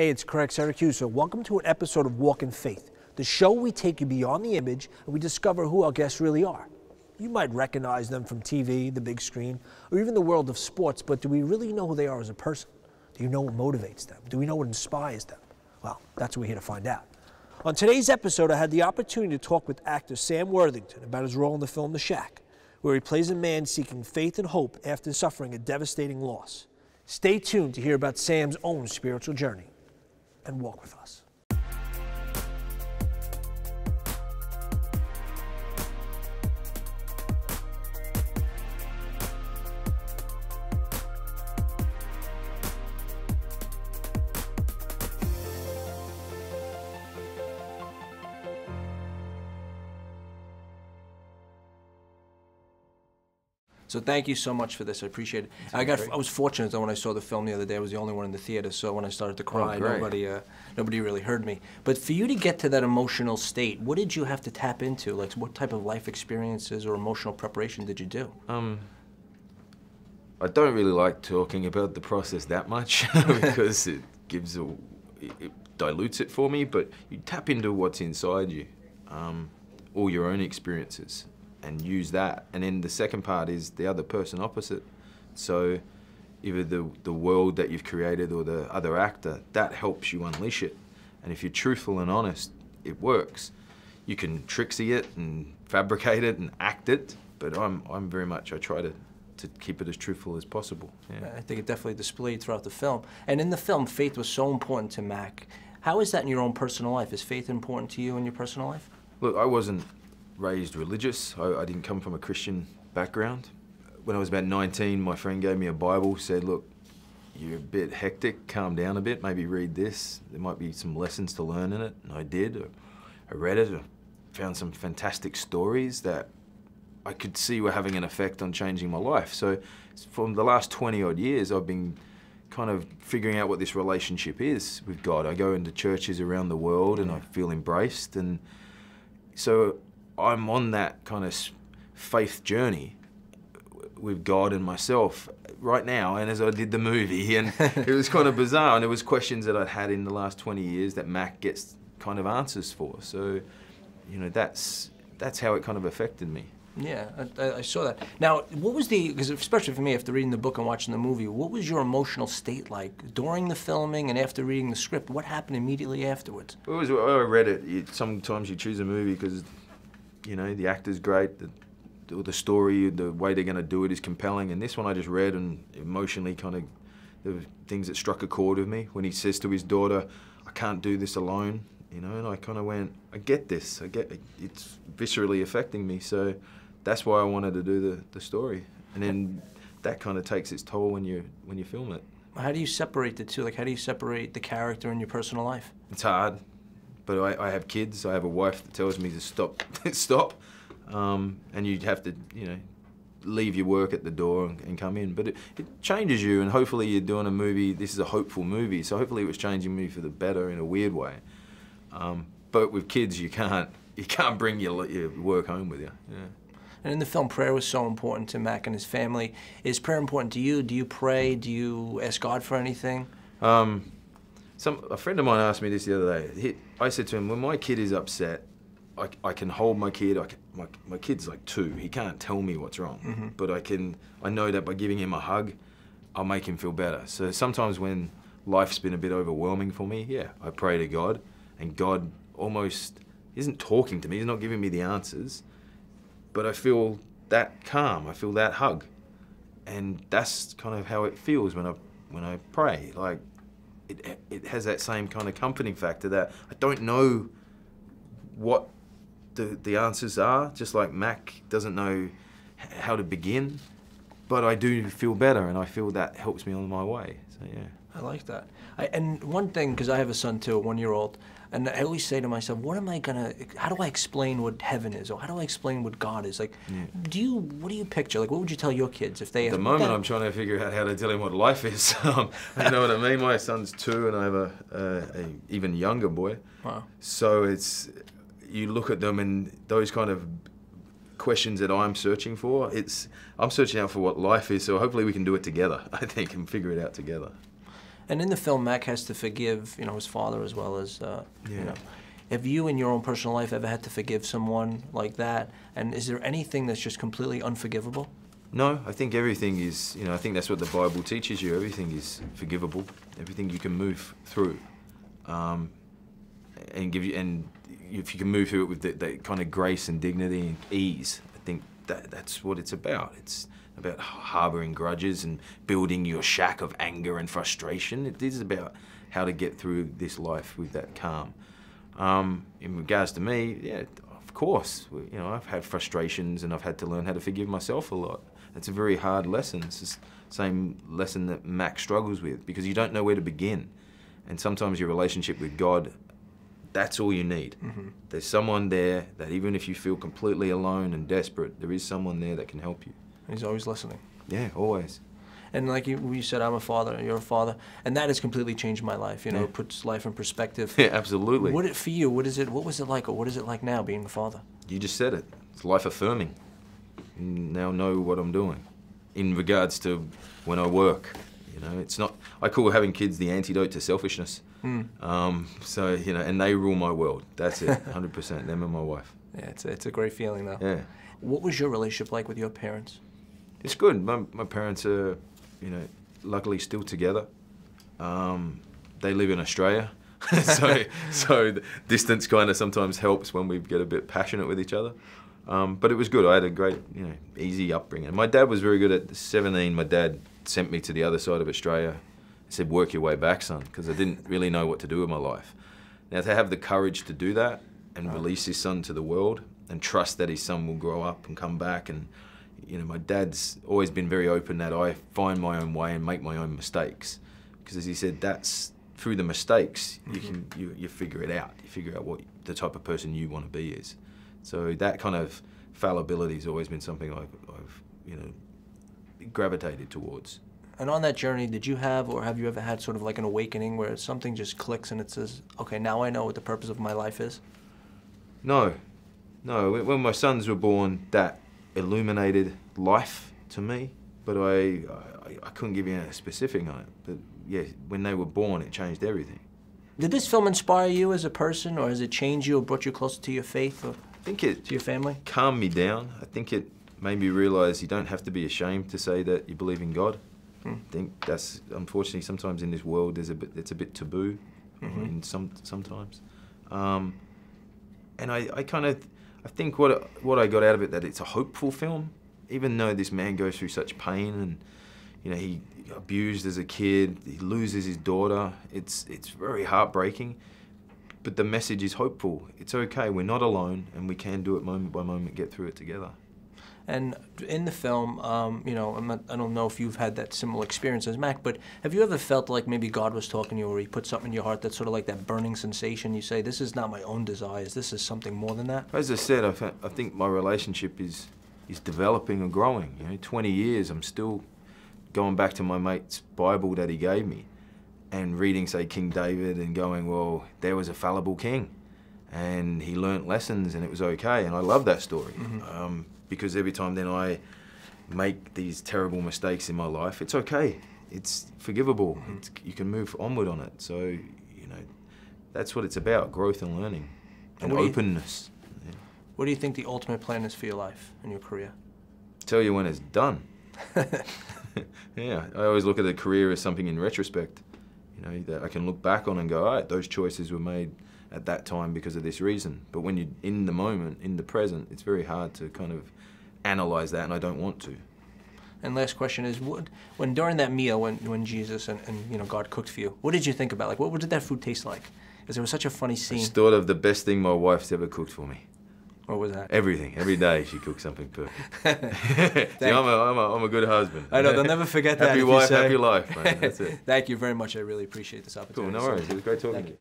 Hey, it's Craig Syracusa. Welcome to an episode of Walk in Faith, the show we take you beyond the image and we discover who our guests really are. You might recognize them from TV, the big screen, or even the world of sports, but do we really know who they are as a person? Do you know what motivates them? Do we know what inspires them? Well, that's what we're here to find out. On today's episode, I had the opportunity to talk with actor Sam Worthington about his role in the film The Shack, where he plays a man seeking faith and hope after suffering a devastating loss. Stay tuned to hear about Sam's own spiritual journey and walk with us. So thank you so much for this. I appreciate it. I was fortunate that when I saw the film the other day, I was the only one in the theater. So when I started to cry, nobody really heard me. But for you to get to that emotional state, what did you have to tap into? Like, what type of life experiences or emotional preparation did you do? I don't really like talking about the process that much because it dilutes it for me. But you tap into what's inside you, all your own experiences, and use that. And then the second part is the other person opposite. So either the world that you've created or the other actor, that helps you unleash it. And if you're truthful and honest, it works. You can tricksy it and fabricate it and act it, but I'm very much, I try to keep it as truthful as possible. Yeah. I think it definitely displayed throughout the film. And in the film, faith was so important to Mac. How is that in your own personal life? Is faith important to you in your personal life? Look, I wasn't raised religious. I didn't come from a Christian background. When I was about 19, my friend gave me a Bible, said, look, you're a bit hectic, calm down a bit, maybe read this. There might be some lessons to learn in it. And I did. I read it, I found some fantastic stories that I could see were having an effect on changing my life. So from the last 20 odd years, I've been kind of figuring out what this relationship is with God. I go into churches around the world and I feel embraced. And so I'm on that kind of faith journey with God and myself right now, and as I did the movie, and it was kind of bizarre, and there was questions that I'd had in the last 20 years that Mac gets kind of answers for. So, you know, that's how it kind of affected me. Yeah, I saw that. Now, what was because especially for me, after reading the book and watching the movie, what was your emotional state like during the filming and after reading the script? What happened immediately afterwards? It was, I read it. Sometimes you choose a movie because, you know, the actor's great, the story, the way they're going to do it is compelling. And this one I just read and emotionally kind of, there were things that struck a chord with me. When he says to his daughter, I can't do this alone, you know, and I kind of went, I get this, it's viscerally affecting me. So that's why I wanted to do the story. And then that kind of takes its toll when you film it. How do you separate the two? Like, how do you separate the character and your personal life? It's hard. But I have kids, I have a wife that tells me to stop, and you have to, you know, leave your work at the door and come in. But it changes you, and hopefully you're doing a movie, this is a hopeful movie, so hopefully it was changing me for the better in a weird way. But with kids, you can't bring your work home with you. Yeah. And in the film, prayer was so important to Mac and his family. Is prayer important to you? Do you pray? Do you ask God for anything? A friend of mine asked me this the other day. I said to him, when my kid is upset, I can hold my kid. My kid's like 2. He can't tell me what's wrong. But I know that by giving him a hug, I'll make him feel better. So sometimes when life's been a bit overwhelming for me, yeah, I pray to God. And God almost isn't talking to me. He's not giving me the answers. But I feel that calm. I feel that hug. And that's kind of how it feels when I pray. Like, it has that same kind of comforting factor that I don't know what the answers are, just like Mac doesn't know how to begin, but I do feel better, and I feel that helps me on my way, so yeah. I like that. And one thing, because I have a son too, a 1-year-old, and I always say to myself, how do I explain what heaven is, or how do I explain what God is? Like, what do you picture? Like, what would you tell your kids if they... At the moment, I'm trying to figure out how to tell him what life is. You know what I mean? My son's 2, and I have a even younger boy. Wow. So you look at them, and those kind of questions that I'm searching for, I'm searching out for what life is, so hopefully we can do it together, I think, and figure it out together. And in the film, Mac has to forgive, his father as well as, Have you in your own personal life ever had to forgive someone like that? And is there anything that's just completely unforgivable? No, I think everything is, I think that's what the Bible teaches you. Everything is forgivable. Everything you can move through. And if you can move through it with that kind of grace and dignity and ease, I think that's what it's about. It's about harboring grudges and building your shack of anger and frustration. It is about how to get through this life with that calm. In regards to me, yeah, of course, I've had frustrations and I've had to learn how to forgive myself a lot. It's a very hard lesson. It's the same lesson that Mac struggles with, because you don't know where to begin. And sometimes your relationship with God, that's all you need. Mm-hmm. There's someone there that even if you feel completely alone and desperate, there is someone there that can help you. He's always listening. Yeah, always. And like you said, I'm a father, you're a father, and that has completely changed my life. It puts life in perspective. Yeah, absolutely. For you, what was it like, or what is it like now being a father? You just said it. It's life affirming. You now know what I'm doing. In regards to when I work, it's not, I call having kids the antidote to selfishness. So, and they rule my world. That's it, 100%, them and my wife. Yeah, it's a great feeling though. Yeah. What was your relationship like with your parents? It's good. My parents are, luckily still together. They live in Australia, so the distance kind of sometimes helps when we get a bit passionate with each other. But it was good. I had a great, easy upbringing. My dad was very good. At 17, my dad sent me to the other side of Australia. He said, "Work your way back, son," because I didn't really know what to do with my life. Now, to have the courage to do that and release his son to the world and trust that his son will grow up and come back, and my dad's always been very open that I find my own way and make my own mistakes, because as he said, that's through the mistakes you figure it out. You figure out what the type of person you want to be is. So that kind of fallibility has always been something I've gravitated towards. And on that journey, did you have, or have you ever had sort of like an awakening where something just clicks and it says, okay, now I know what the purpose of my life is? No. When my sons were born, that illuminated life to me, but I couldn't give you a specific on it. But yeah, when they were born, it changed everything. Did this film inspire you as a person, or has it changed you or brought you closer to your faith, or I think it to your family? Calmed me down. I think it made me realize you don't have to be ashamed to say that you believe in God. I think that's, unfortunately, sometimes in this world it's a bit taboo, in sometimes. And I think what I got out of it, that it's a hopeful film, even though this man goes through such pain and he abused as a kid, he loses his daughter. It's very heartbreaking, but the message is hopeful. It's okay. We're not alone, and we can do it moment by moment, get through it together. And in the film, I don't know if you've had that similar experience as Mac, but have you ever felt like maybe God was talking to you, or he put something in your heart that's sort of like that burning sensation? You say, this is not my own desires, this is something more than that? As I said, I think my relationship is developing and growing. 20 years, I'm still going back to my mate's Bible that he gave me and reading, say, King David, and going, well, there was a fallible king and he learnt lessons and it was okay. And I love that story. Because every time then I make these terrible mistakes in my life, it's okay. It's forgivable. You can move onward on it. So, that's what it's about, growth and learning and openness. What do you think the ultimate plan is for your life and your career? Tell you when it's done. Yeah, I always look at a career as something in retrospect, that I can look back on and go, all right, those choices were made at that time because of this reason. But when you're in the moment, in the present, it's very hard to kind of analyze that, and I don't want to. And last question is, when during that meal, when Jesus and God cooked for you, what did you think about? Like, what did that food taste like? Because it was such a funny scene. I just thought of the best thing my wife's ever cooked for me. What was that? Everything. Every day she cooks something perfect. See, I'm a good husband. I know, they'll never forget that. Happy wife, happy life, man. That's it. Thank you very much. I really appreciate this opportunity. Cool, no worries. It was great talking to you.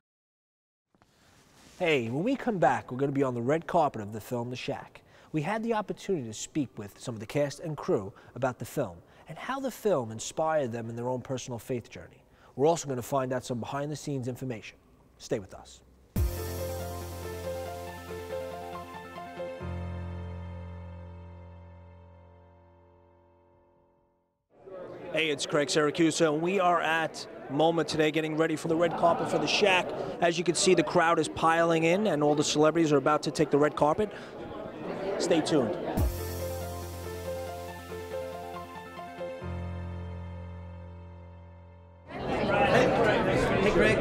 Hey, when we come back, we're going to be on the red carpet of the film The Shack. We had the opportunity to speak with some of the cast and crew about the film and how the film inspired them in their own personal faith journey. We're also going to find out some behind-the-scenes information. Stay with us. Hey, it's Craig Syracusa, and we are at Moment today getting ready for the red carpet for the Shack. As you can see, the crowd is piling in, and all the celebrities are about to take the red carpet. Stay tuned. Hey, Greg.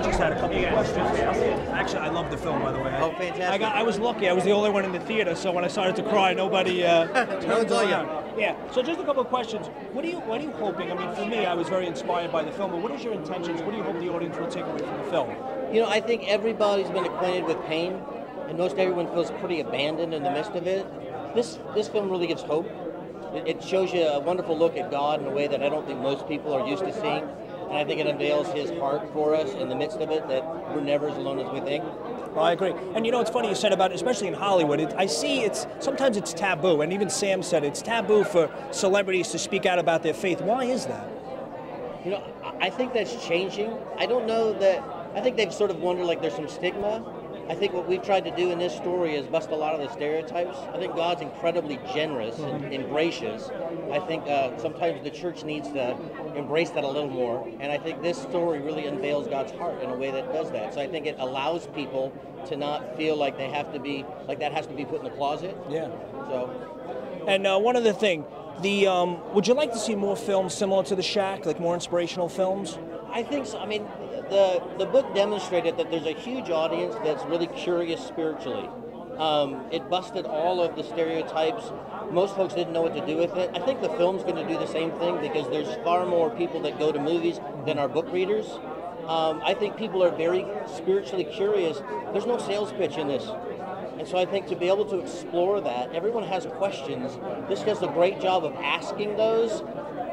Just had a couple of questions. Actually, I love the film, by the way. Oh, fantastic. I was lucky. I was the only one in the theater, so when I started to cry, nobody turned around. Yeah. So just a couple of questions. What are you hoping? I mean, for me, I was very inspired by the film. But what is your intentions? What do you hope the audience will take away from the film? You know, I think everybody's been acquainted with pain, and most everyone feels pretty abandoned in the midst of it. This film really gives hope. It shows you a wonderful look at God in a way that I don't think most people are used to seeing. And I think it unveils his heart for us in the midst of it, that we're never as alone as we think. Well, I agree. And you know, it's funny you said about it, especially in Hollywood. I see sometimes it's taboo, and even Sam said it's taboo for celebrities to speak out about their faith. Why is that? You know, I think that's changing. I don't know that, I think they've sort of wondered like there's some stigma. I think what we've tried to do in this story is bust a lot of the stereotypes. I think God's incredibly generous and gracious. I think sometimes the church needs to embrace that a little more, and I think this story really unveils God's heart in a way that does that. So I think it allows people to not feel like they have to be, like that has to be put in the closet. Yeah. So. And one other thing, would you like to see more films similar to The Shack, like more inspirational films? I think so. I mean, the book demonstrated that there's a huge audience that's really curious spiritually. It busted all of the stereotypes. Most folks didn't know what to do with it. I think the film's going to do the same thing because there's far more people that go to movies than are book readers. I think people are very spiritually curious. There's no sales pitch in this. And so I think to be able to explore that, everyone has questions. This does a great job of asking those,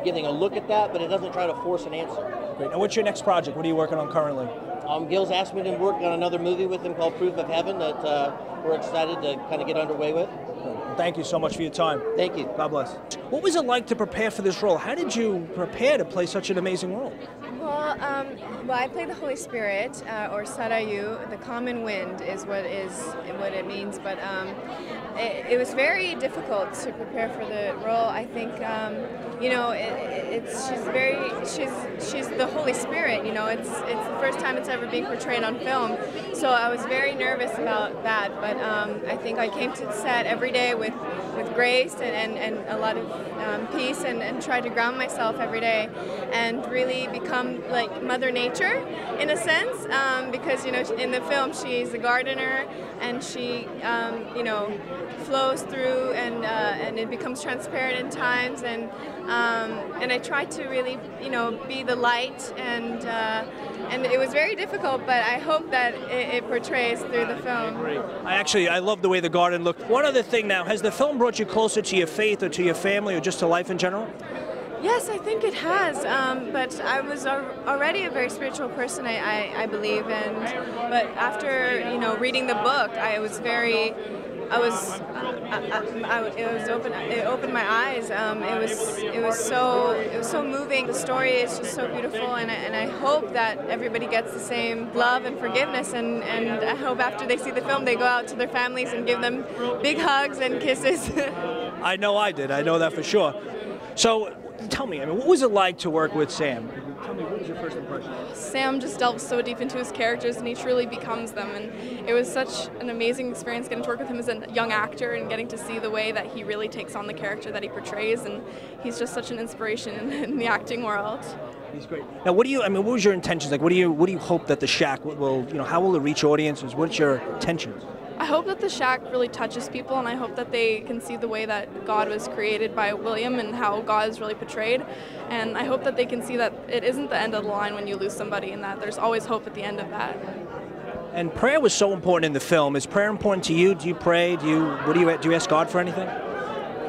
getting a look at that, but it doesn't try to force an answer. Great. And what's your next project? What are you working on currently? Gil's asked me to work on another movie with him called Proof of Heaven that we're excited to kind of get underway with. Thank you so much for your time. Thank you. God bless. What was it like to prepare for this role? How did you prepare to play such an amazing role? Well, I play the Holy Spirit, or Syracusa. The common wind is what it means. But it was very difficult to prepare for the role. I think you know, she's the Holy Spirit. You know, it's the first time it's ever being portrayed on film. So I was very nervous about that. But I think I came to the set every day with grace and a lot of peace and tried to ground myself every day and really become like Mother Nature in a sense, because you know in the film she's a gardener and she you know flows through and it becomes transparent in times and I tried to really you know be the light and it was very difficult, but I hope that it portrays through the film. I love the way the garden looked. One other thing now, has the film brought you closer to your faith or to your family or just to life in general? Yes, I think it has, but I was already a very spiritual person, I believe, but after, you know, reading the book, it opened my eyes. It was so moving. The story is just so beautiful, and I hope that everybody gets the same love and forgiveness, and I hope after they see the film, they go out to their families and give them big hugs and kisses. I know I did. I know that for sure. So, tell me, I mean, what was it like to work with Sam? Tell me, what was your first impression? Sam just delves so deep into his characters and he truly becomes them, and it was such an amazing experience getting to work with him as a young actor and getting to see the way that he really takes on the character that he portrays, and he's just such an inspiration in the acting world. He's great. Now, what was your intentions? Like, what do you hope that The Shack will, you know, how will it reach audiences? What's your intentions? I hope that The Shack really touches people, and I hope that they can see the way that God was created by William and how God is really portrayed. And I hope that they can see that it isn't the end of the line when you lose somebody, and that there's always hope at the end of that. And prayer was so important in the film. Is prayer important to you? Do you pray? Do you ask God for anything?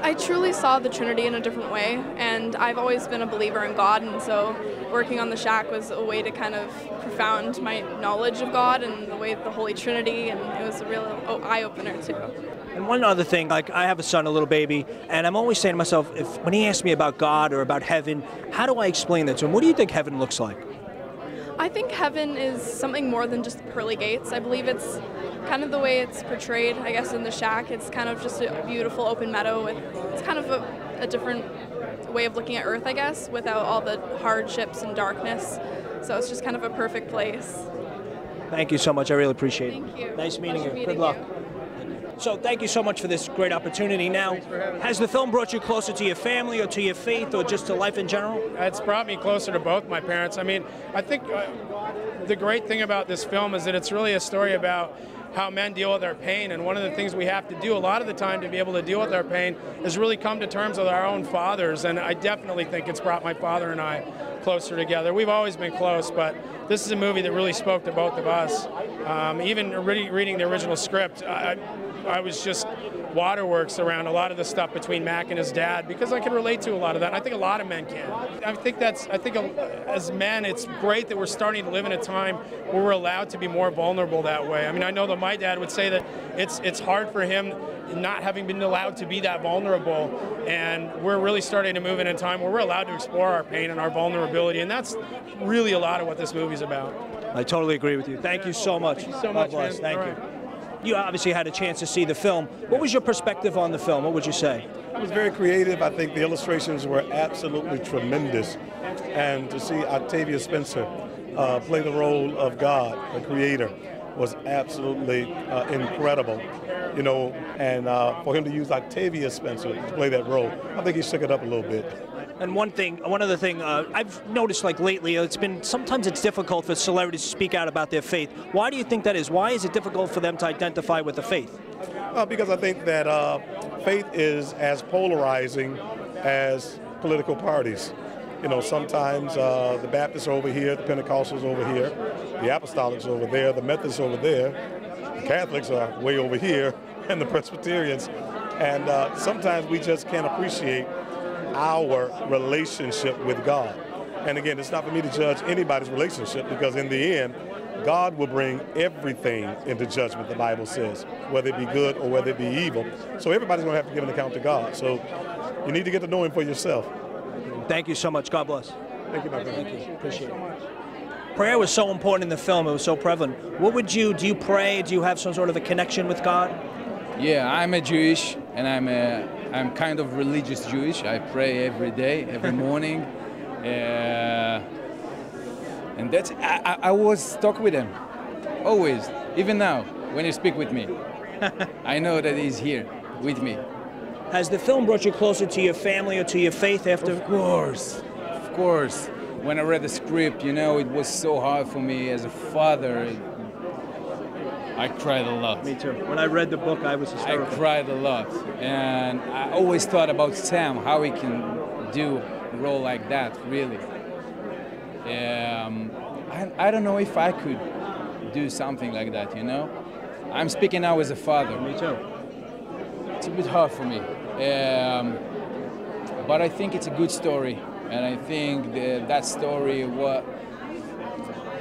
I truly saw the Trinity in a different way, and I've always been a believer in God, and so working on The Shack was a way to kind of profound my knowledge of God and the way of the Holy Trinity, and it was a real eye-opener too. And one other thing, like I have a son, a little baby, and I'm always saying to myself, when he asks me about God or about heaven, how do I explain that to him? What do you think heaven looks like? I think heaven is something more than just pearly gates. I believe it's kind of the way it's portrayed, I guess, in The Shack. It's kind of just a beautiful open meadow. It's kind of a different way of looking at Earth, I guess, without all the hardships and darkness. So it's just kind of a perfect place. Thank you so much. I really appreciate it. Thank you. Nice meeting Pleasure you. Good luck. So thank you so much for this great opportunity. Now, has the film brought you closer to your family or to your faith or just to life in general? It's brought me closer to both my parents. I mean, I think the great thing about this film is that it's really a story about how men deal with their pain, and one of the things we have to do a lot of the time to be able to deal with our pain is really come to terms with our own fathers, and I definitely think it's brought my father and I closer together. We've always been close, but this is a movie that really spoke to both of us. Even reading the original script, I was just waterworks around a lot of the stuff between Mac and his dad because I can relate to a lot of that. And I think a lot of men can. I think as men, it's great that we're starting to live in a time where we're allowed to be more vulnerable that way. I mean, I know that my dad would say that it's hard for him not having been allowed to be that vulnerable, and we're really starting to move in a time where we're allowed to explore our pain and our vulnerability, and that's really a lot of what this movie's about. I totally agree with you. Thank you so much. Thank you so much, man. Thank All you. right. You obviously had a chance to see the film. What was your perspective on the film? What would you say? It was very creative. I think the illustrations were absolutely tremendous. And to see Octavia Spencer play the role of God, the creator, was absolutely incredible. You know, and for him to use Octavia Spencer to play that role, I think he shook it up a little bit. And one other thing, I've noticed like lately, sometimes it's difficult for celebrities to speak out about their faith. Why do you think that is? Why is it difficult for them to identify with the faith? Because I think that faith is as polarizing as political parties. You know, sometimes the Baptists are over here, the Pentecostals over here, the Apostolics are over there, the Methodists over there, the Catholics are way over here, and the Presbyterians. And sometimes we just can't appreciate our relationship with God. And again, it's not for me to judge anybody's relationship because in the end, God will bring everything into judgment, the Bible says, whether it be good or whether it be evil. So everybody's going to have to give an account to God. So you need to get to know him for yourself. Thank you so much. God bless. Thank you, my friend. Thank you. Appreciate it. Prayer was so important in the film. It was so prevalent. Do you pray? Do you have some sort of a connection with God? Yeah, I'm a Jewish, and I'm kind of religious Jewish. I pray every day, every morning, and that's I always talk with him, always, even now when you speak with me. I know that he's here with me. Has the film brought you closer to your family or to your faith after? Of course. When I read the script, you know, it was so hard for me as a father. I cried a lot. Me too. When I read the book, I was hysterical. I cried a lot. And I always thought about Sam, how he can do a role like that, really. I don't know if I could do something like that, you know? I'm speaking now as a father. Me too. It's a bit hard for me. But I think it's a good story. And I think that story,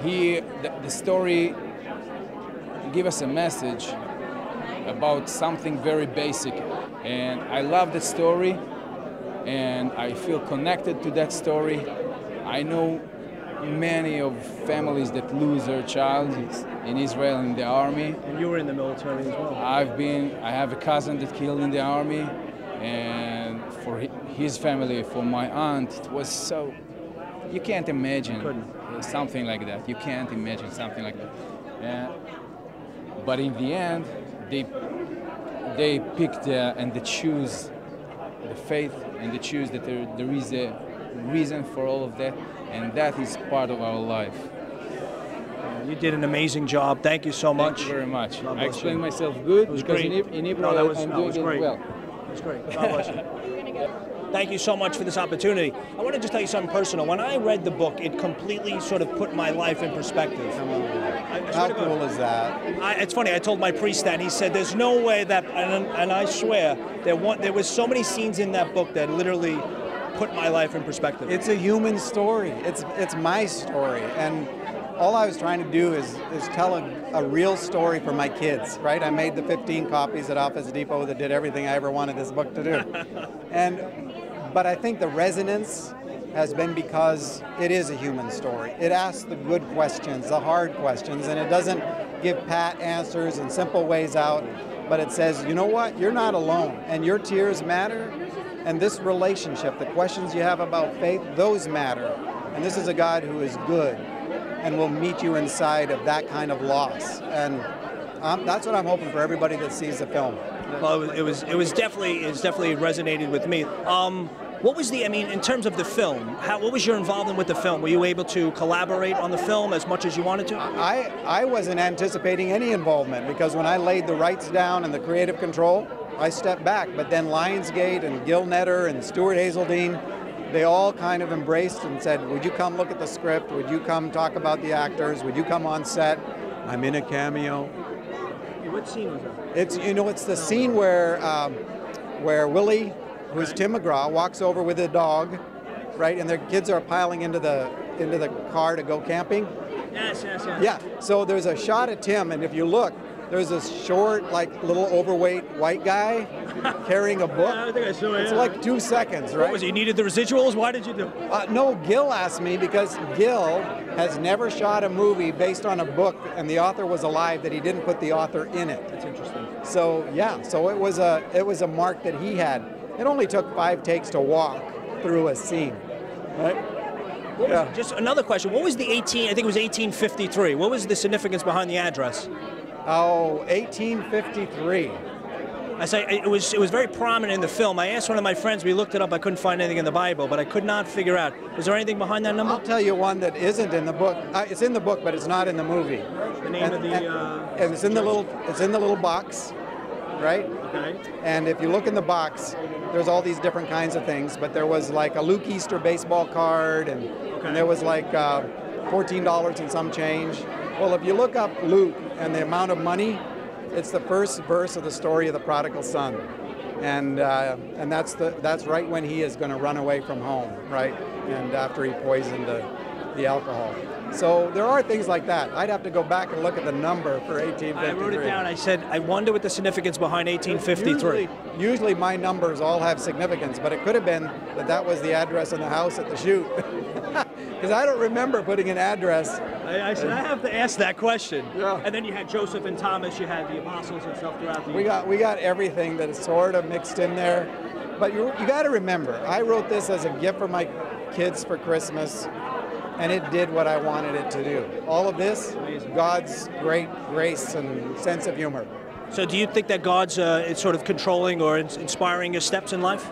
the story give us a message about something very basic, and I love that story, and I feel connected to that story. I know many of families that lose their child in Israel in the army. And you were in the military as well. I have a cousin that killed in the army, and for his family, for my aunt, it was so, you can't imagine something like that. You can't imagine something like that. But in the end, they picked and they choose the faith, and they choose that there is a reason for all of that, and that is part of our life. You did an amazing job. Thank you so much. Thank you very much. God I bless explained you. myself good It was because great. in Hebrew I'm doing it great. well. It was great. God bless you. Thank you so much for this opportunity. I want to just tell you something personal. When I read the book, it completely sort of put my life in perspective. How cool is that? It's funny, I told my priest that, and he said, there's no way that, and I swear, there was so many scenes in that book that literally put my life in perspective. It's a human story. It's my story. And all I was trying to do is tell a real story for my kids, right? I made the 15 copies at Office Depot that did everything I ever wanted this book to do. But I think the resonance has been because it is a human story. It asks the good questions, the hard questions, and it doesn't give pat answers and simple ways out, but it says, you know what, you're not alone, and your tears matter, and this relationship, the questions you have about faith, those matter. And this is a God who is good and will meet you inside of that kind of loss. And that's what I'm hoping for everybody that sees the film. Well, it definitely resonated with me. What was in terms of the film, what was your involvement with the film? Were you able to collaborate on the film as much as you wanted to? I wasn't anticipating any involvement, because when I laid the rights down and the creative control, I stepped back. But then Lionsgate and Gil Netter and Stuart Hazeldine, they all kind of embraced and said, would you come look at the script? Would you come talk about the actors? Would you come on set? I'm in a cameo. What scene was that? It's the scene where Willie, who's Tim McGraw, walks over with a dog, right? And their kids are piling into the car to go camping. Yes. Yeah. So there's a shot of Tim, and if you look, there's this short, little overweight white guy carrying a book. Yeah, I think I saw it. It's like 2 seconds, right? What was he, needed the residuals? Why did you do it? No, Gil asked me, because Gil has never shot a movie based on a book and the author was alive that he didn't put the author in it. That's interesting. So yeah, so it was a mark that he had. It only took 5 takes to walk through a scene, right? Just another question. What was I think it was 1853. What was the significance behind the address? Oh, 1853. I say it was very prominent in the film. I asked one of my friends, we looked it up, I couldn't find anything in the Bible, but I could not figure out. Was there anything behind that number? I'll tell you one that isn't in the book. It's in the book, but it's not in the movie. The name of the... It's in the little box, right? Okay. And if you look in the box, there's all these different kinds of things, but there was like a Luke Easter baseball card, and there was like $14 and some change. Well, if you look up Luke and the amount of money, it's the first verse of the story of the prodigal son, and that's right when he is going to run away from home, right? And after he poisoned the alcohol. So there are things like that. I'd have to go back and look at the number for 1853. I wrote it down. I said, I wonder what the significance behind 1853. Usually my numbers all have significance, but it could have been that was the address in the house at the shoot. Because I don't remember putting an address. I said, I have to ask that question. Yeah. And then you had Joseph and Thomas, you had the apostles and stuff throughout the... We got everything that is sort of mixed in there. But you got to remember, I wrote this as a gift for my kids for Christmas, and it did what I wanted it to do. All of this, God's great grace and sense of humor. So do you think that God's sort of controlling or inspiring your steps in life?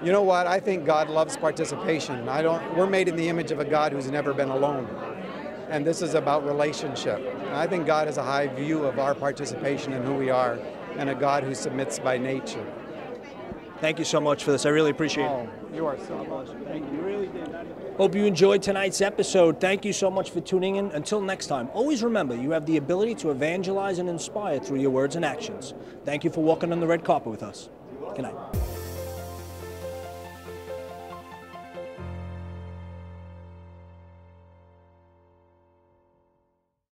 You know what? I think God loves participation. We're made in the image of a God who's never been alone. And this is about relationship. And I think God has a high view of our participation in who we are, and a God who submits by nature. Thank you so much for this. I really appreciate it. You are so awesome. Thank you. You really did. Hope you enjoyed tonight's episode. Thank you so much for tuning in. Until next time, always remember you have the ability to evangelize and inspire through your words and actions. Thank you for walking on the red carpet with us. Good night.